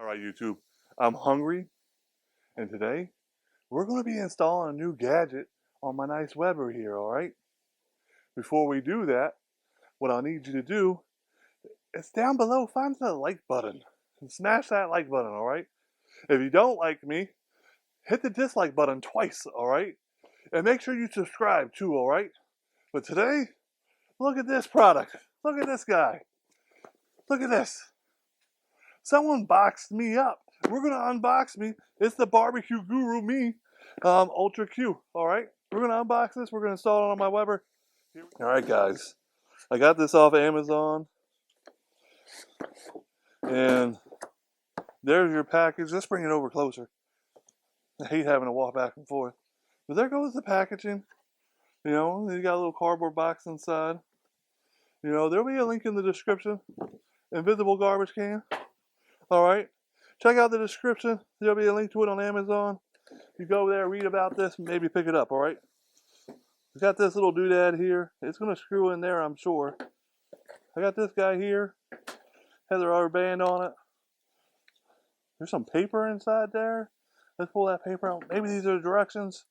All right, YouTube, I'm hungry, and today we're going to be installing a new gadget on my nice Weber here, all right? Before we do that, what I need you to do is down below, find the like button and smash that like button, all right? If you don't like me, hit the dislike button twice, all right? And make sure you subscribe too, all right? But today, look at this product. Look at this guy. Look at this. Someone boxed me up. We're going to unbox me. It's the BBQ Guru UltraQ. All right. We're going to unbox this. We're going to install it on my Weber. All right, guys. I got this off Amazon. And there's your package. Let's bring it over closer. I hate having to walk back and forth. But there goes the packaging. You know, you got a little cardboard box inside. You know, there'll be a link in the description. Invisible garbage can. All right. Check out the description. There'll be a link to it on Amazon. You go there, read about this, and maybe pick it up, all right? We got this little doodad here. It's going to screw in there, I'm sure. I got this guy here. Has a rubber band on it. There's some paper inside there. Let's pull that paper out. Maybe these are the directions.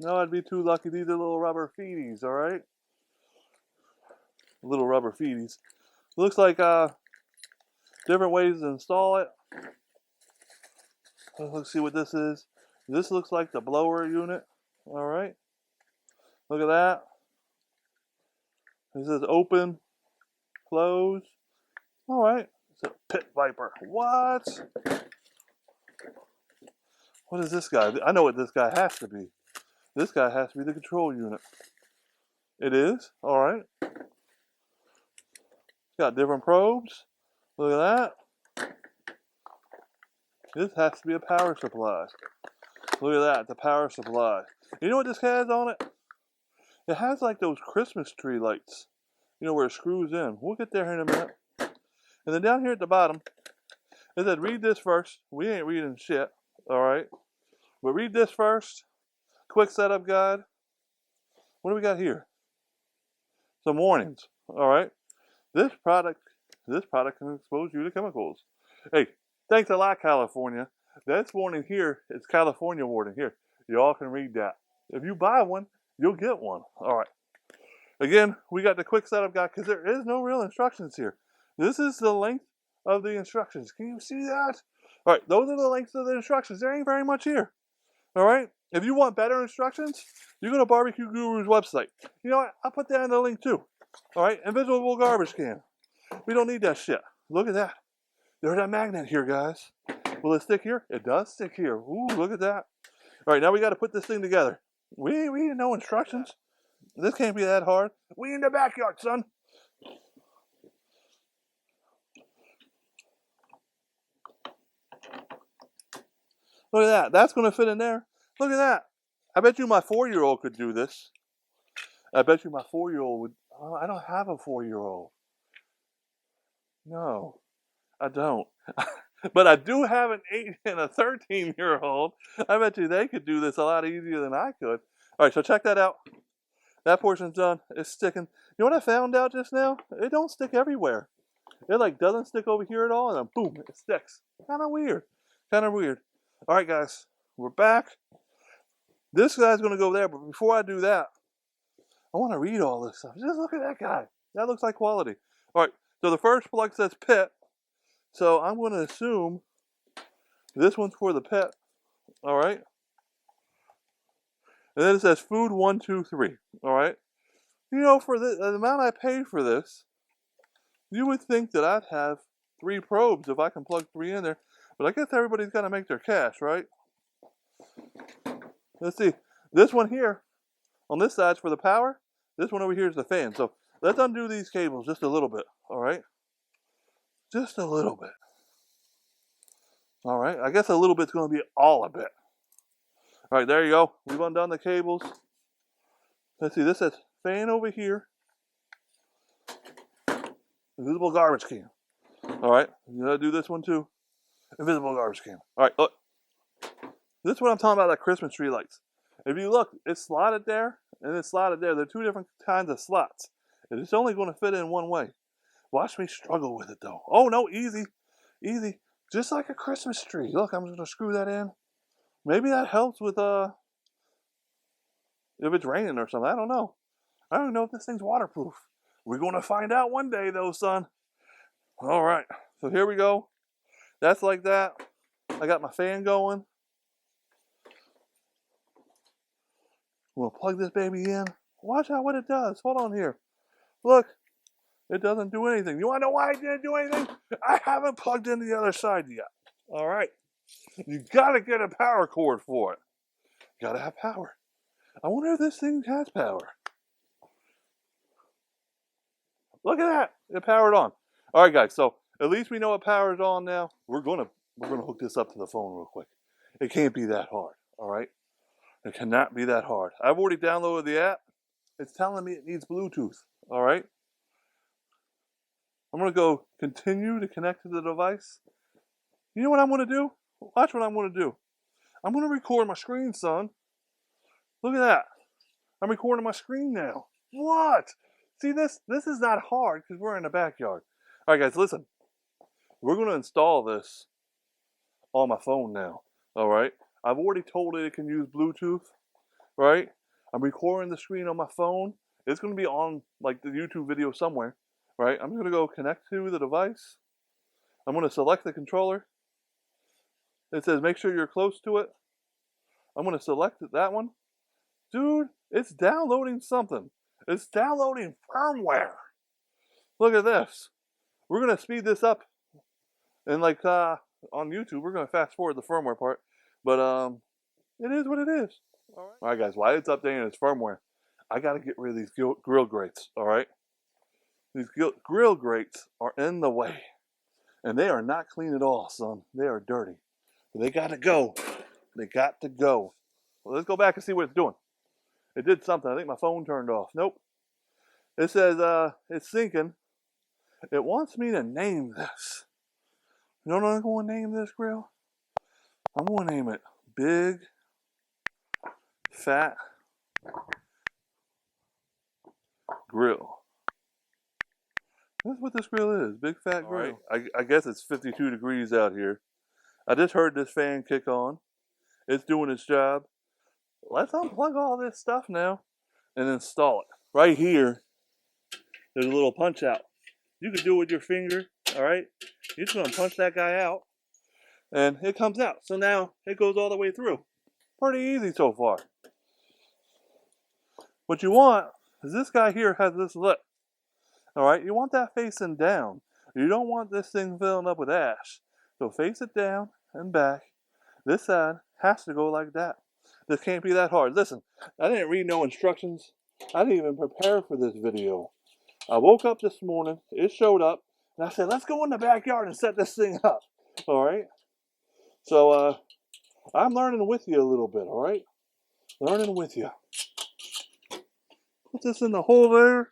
No, I'd be too lucky. These are little rubber feeties, all right? Little rubber feeties. Looks like different ways to install it. Let's see what this is. This looks like the blower unit. All right. Look at that. This is open, close. All right. It's a pit viper. What? What is this guy? I know what this guy has to be. This guy has to be the control unit. It is. All right. It's got different probes. Look at that. This has to be a power supply. Look at that, the power supply. You know what this has on it? It has like those Christmas tree lights. You know, where it screws in. We'll get there in a minute. And then down here at the bottom, it said read this first. We ain't reading shit, alright? But read this first. Quick setup guide. What do we got here? Some warnings, alright? This product can expose you to chemicals. Hey, thanks a lot, California. This warning here is California warning. Here, you all can read that. If you buy one, you'll get one. All right. Again, we got the quick setup guide because there is no real instructions here. This is the length of the instructions. Can you see that? All right, those are the lengths of the instructions. There ain't very much here. All right. If you want better instructions, you go to BBQ Guru's website. You know what? I'll put that in the link too. All right. Invisible garbage can. We don't need that shit. Look at that. There's that magnet here, guys. Will it stick here? It does stick here. Ooh, look at that. All right, now we got to put this thing together. We ain't reading no instructions. This can't be that hard. We in the backyard, son. Look at that. That's going to fit in there. Look at that. I bet you my 4-year-old could do this. I bet you my 4-year-old would. Oh, I don't have a 4-year-old. No, I don't. But I do have an 8 and a 13-year-old. I bet you they could do this a lot easier than I could. All right, so check that out. That portion's done. It's sticking. You know what I found out just now? It don't stick everywhere. It like doesn't stick over here at all, and then boom, it sticks. Kind of weird. Kind of weird. All right, guys, we're back. This guy's going to go there, but before I do that, I want to read all this stuff. Just look at that guy. That looks like quality. All right, so the first plug says pit. So I'm going to assume this one's for the pet, all right? And then it says food 1, 2, 3, all right? You know, for the amount I paid for this, you would think that I'd have 3 probes if I can plug 3 in there. But I guess everybody's got to make their cash, right? Let's see. This one here, on this side's for the power. This one over here is the fan. So let's undo these cables just a little bit, all right? Just a little bit. All right. I guess a little bit's going to be all a bit. All right. There you go. We've undone the cables. Let's see. This says fan over here. Invisible garbage can. All right. You got to do this one too. Invisible garbage can. All right. Look. This is what I'm talking about, like Christmas tree lights. If you look, it's slotted there and it's slotted there. They're 2 different kinds of slots. And it's only going to fit in one way. Watch me struggle with it, though. Oh, no, easy. Easy. Just like a Christmas tree. Look, I'm just gonna screw that in. Maybe that helps with if it's raining or something. I don't know. I don't know if this thing's waterproof. We're gonna find out one day though, son. All right. So here we go. That's like that. I got my fan going. We'll plug this baby in. Watch out what it does. Hold on here. Look, it doesn't do anything. You want to know why it didn't do anything? I haven't plugged in the other side yet. All right. You got to get a power cord for it. You got to have power. I wonder if this thing has power. Look at that. It powered on. All right, guys. So at least we know it powers on now. We're gonna hook this up to the phone real quick. It can't be that hard. All right. It cannot be that hard. I've already downloaded the app. It's telling me it needs Bluetooth. All right. I'm going to go continue to connect to the device. You know what I'm going to do? Watch what I'm going to do. I'm going to record my screen, son. Look at that. I'm recording my screen now. What? See, this is not hard because we're in the backyard. All right, guys, listen. We're going to install this on my phone now. All right. I've already told it can use Bluetooth. Right. I'm recording the screen on my phone. It's going to be on like the YouTube video somewhere. Right. I'm going to go connect to the device. I'm going to select the controller. It says make sure you're close to it. I'm going to select that one. Dude, it's downloading something. It's downloading firmware. Look at this. We're going to speed this up. And like on YouTube, we're going to fast forward the firmware part. But it is what it is. All right, guys, while it's updating its firmware, I got to get rid of these grill grates, all right? These grill grates are in the way. And they are not clean at all, son. They are dirty. They got to go. They got to go. Well, let's go back and see what it's doing. It did something. I think my phone turned off. Nope. It says it's syncing. It wants me to name this. You know what I'm going to name this grill? I'm going to name it Big Fat Grill. That's what this grill is. Big Fat Grill. Right. I guess it's 52 degrees out here. I just heard this fan kick on. It's doing its job. Let's unplug all this stuff now and install it. Right here, there's a little punch out. You can do it with your finger, all right? You're just going to punch that guy out, and it comes out. So now it goes all the way through. Pretty easy so far. What you want is this guy here has this lip, all right? You want that facing down. You don't want this thing filling up with ash. So face it down and back. This side has to go like that. This can't be that hard. Listen, I didn't read no instructions. I didn't even prepare for this video. I woke up this morning, it showed up, and I said, let's go in the backyard and set this thing up. All right? So, I'm learning with you a little bit, all right? Learning with you. Put this in the hole there.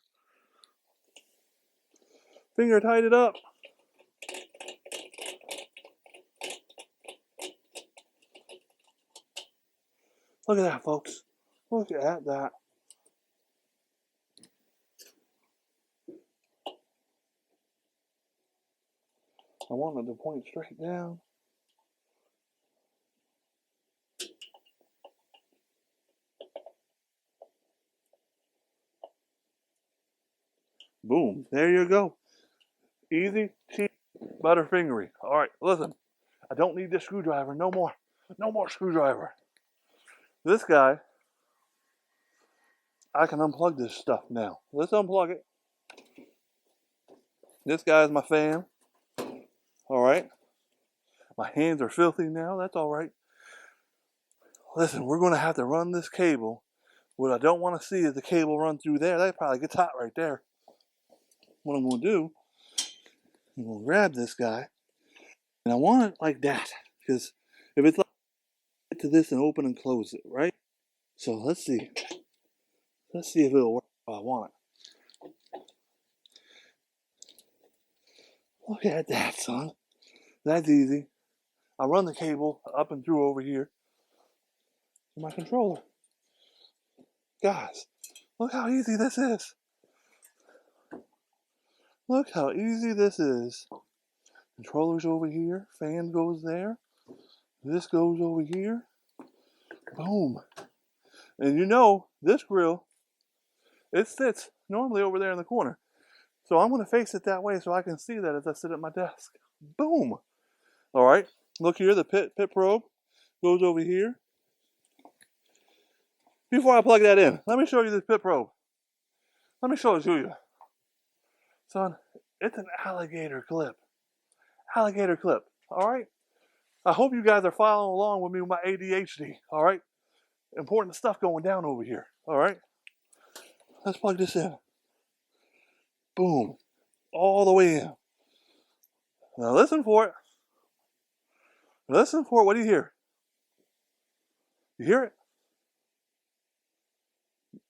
Finger tied it up. Look at that, folks. Look at that. I want it to point straight down. Boom. There you go. Easy, cheap, butterfingery. All right, listen. I don't need this screwdriver. No more. No more screwdriver. This guy, I can unplug this stuff now. Let's unplug it. This guy is my fan. All right. My hands are filthy now. That's all right. Listen, we're going to have to run this cable. What I don't want to see is the cable run through there. That probably gets hot right there. What I'm going to do, I'm going to grab this guy. And I want it like that. Because if it's like, get to this and open and close it, right? So let's see. Let's see if it'll work if I want it. Look at that, son. That's easy. I run the cable up and through over here to my controller. Guys, look how easy this is. Look how easy this is. Controller's over here. Fan goes there. This goes over here. Boom. And you know, this grill, it sits normally over there in the corner. So I'm going to face it that way so I can see that as I sit at my desk. Boom. All right. Look here, the pit probe goes over here. Before I plug that in, let me show you this pit probe. Let me show it to you. Son, it's an alligator clip. Alligator clip. All right. I hope you guys are following along with me with my ADHD. All right. Important stuff going down over here. All right. Let's plug this in. Boom. All the way in. Now listen for it. Listen for it. What do you hear? You hear it?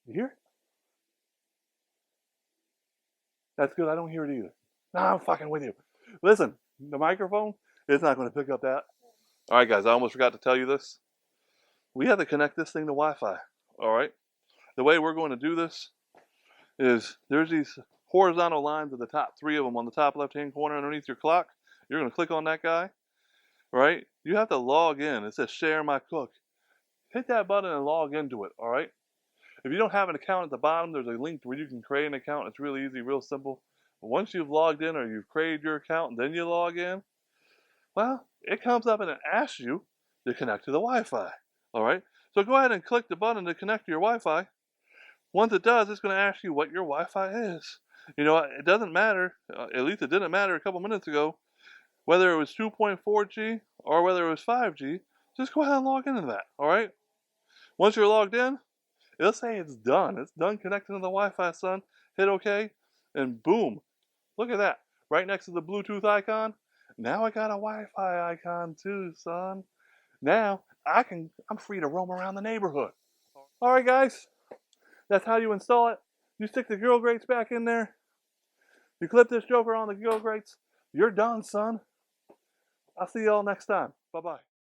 You hear it? That's good. I don't hear it either. No, I'm fucking with you. Listen, the microphone, it's not going to pick up that. All right, guys, I almost forgot to tell you this. We have to connect this thing to Wi-Fi. All right? The way we're going to do this is there's these horizontal lines at the top, 3 of them on the top left-hand corner underneath your clock. You're going to click on that guy, right? You have to log in. It says share my cook. Hit that button and log into it, all right? If you don't have an account at the bottom, there's a link where you can create an account. It's really easy, real simple. But once you've logged in or you've created your account and then you log in, well, it comes up and it asks you to connect to the Wi-Fi, all right? So go ahead and click the button to connect to your Wi-Fi. Once it does, it's going to ask you what your Wi-Fi is. You know, it doesn't matter, at least it didn't matter a couple minutes ago, whether it was 2.4G or whether it was 5G. Just go ahead and log into that, all right? Once you're logged in, it'll say it's done. It's done connecting to the Wi-Fi, son. Hit OK, and boom. Look at that. Right next to the Bluetooth icon. Now I got a Wi-Fi icon too, son. Now I'm free to roam around the neighborhood. All right, guys. That's how you install it. You stick the grill grates back in there. You clip this joker on the grill grates. You're done, son. I'll see y'all next time. Bye-bye.